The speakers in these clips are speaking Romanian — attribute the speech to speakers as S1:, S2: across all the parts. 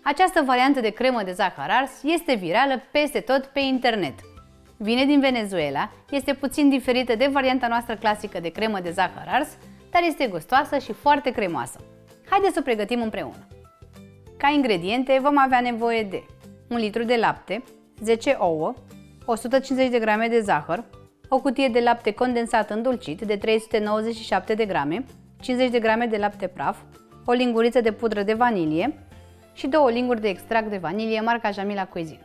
S1: Această variantă de cremă de zahăr ars este virală peste tot pe internet. Vine din Venezuela, este puțin diferită de varianta noastră clasică de cremă de zahăr ars, dar este gustoasă și foarte cremoasă. Haideți să o pregătim împreună. Ca ingrediente vom avea nevoie de 1 litru de lapte, 10 ouă, 150 de grame de zahăr, o cutie de lapte condensat îndulcit de 397 de grame, 50 de grame de lapte praf, o linguriță de pudră de vanilie și 2 linguri de extract de vanilie marca Jamila Cuisine.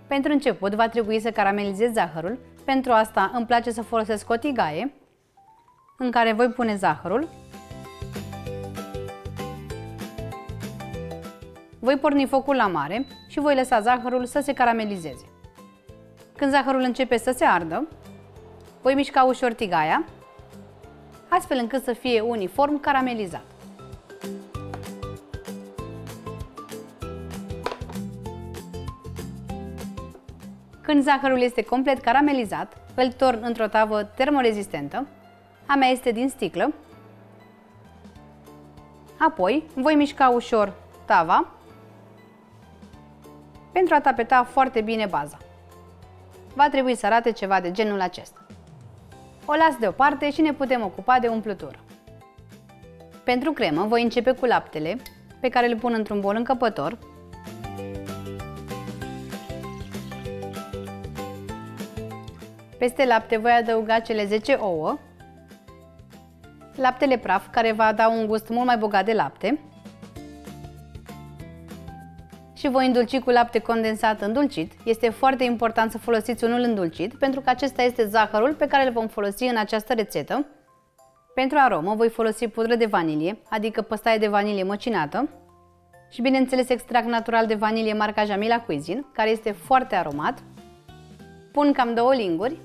S1: Pentru început va trebui să caramelizez zahărul. Pentru asta îmi place să folosesc o tigaie în care voi pune zahărul. Voi porni focul la mare și voi lăsa zahărul să se caramelizeze. Când zahărul începe să se ardă, voi mișca ușor tigaia, astfel încât să fie uniform caramelizat. Când zahărul este complet caramelizat, îl torn într-o tavă termorezistentă. A mea este din sticlă. Apoi voi mișca ușor tava pentru a tapeta foarte bine baza. Va trebui să arate ceva de genul acesta. O las deoparte și ne putem ocupa de umplutură. Pentru cremă voi începe cu laptele, pe care îl pun într-un bol încăpător. Peste lapte voi adăuga cele 10 ouă, laptele praf, care va da un gust mult mai bogat de lapte, și voi îndulci cu lapte condensat îndulcit. Este foarte important să folosiți unul îndulcit, pentru că acesta este zahărul pe care îl vom folosi în această rețetă. Pentru aromă voi folosi pudră de vanilie, adică păstaie de vanilie măcinată, și bineînțeles extract natural de vanilie marca Jamila Cuisine, care este foarte aromat. Pun cam 2 linguri.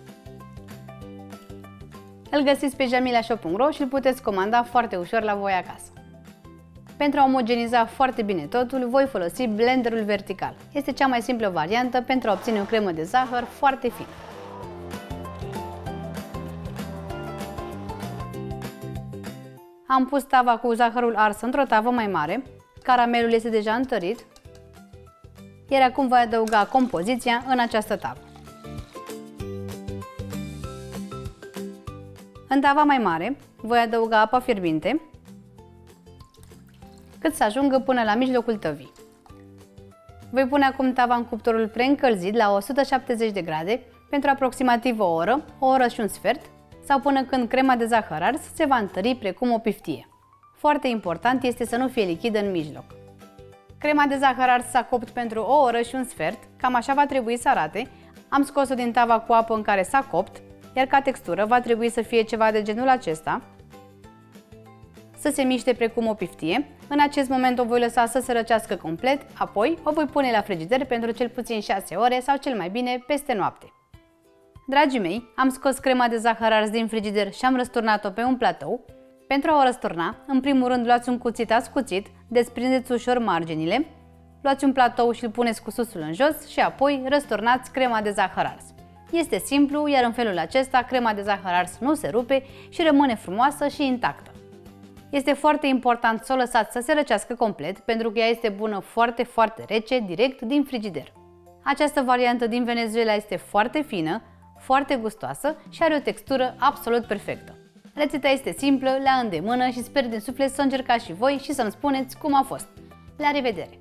S1: Îl găsiți pe jamilashow.ro și îl puteți comanda foarte ușor la voi acasă. Pentru a omogeniza foarte bine totul, voi folosi blenderul vertical. Este cea mai simplă variantă pentru a obține o cremă de zahăr foarte fină. Am pus tava cu zahărul ars într-o tavă mai mare, caramelul este deja întărit, iar acum voi adăuga compoziția în această tavă. În tava mai mare voi adăuga apa fierbinte, cât să ajungă până la mijlocul tăvii. Voi pune acum tava în cuptorul preîncălzit la 170 de grade pentru aproximativ o oră și un sfert, sau până când crema de zahăr ars se va întări precum o piftie. Foarte important este să nu fie lichidă în mijloc. Crema de zahăr ars s-a copt pentru o oră și un sfert, cam așa va trebui să arate. Am scos-o din tava cu apă în care s-a copt, iar ca textură va trebui să fie ceva de genul acesta, să se miște precum o piftie. În acest moment o voi lăsa să se răcească complet, apoi o voi pune la frigider pentru cel puțin 6 ore sau cel mai bine peste noapte. Dragii mei, am scos crema de zahăr ars din frigider și am răsturnat-o pe un platou. Pentru a o răsturna, în primul rând luați un cuțit ascuțit, desprindeți ușor marginile, luați un platou și îl puneți cu susul în jos și apoi răsturnați crema de zahăr ars. Este simplu, iar în felul acesta crema de zahăr ars nu se rupe și rămâne frumoasă și intactă. Este foarte important să o lăsați să se răcească complet, pentru că ea este bună foarte rece, direct din frigider. Această variantă din Venezuela este foarte fină, foarte gustoasă și are o textură absolut perfectă. Rețeta este simplă, la îndemână și sper din suflet să o încercați și voi și să-mi spuneți cum a fost. La revedere!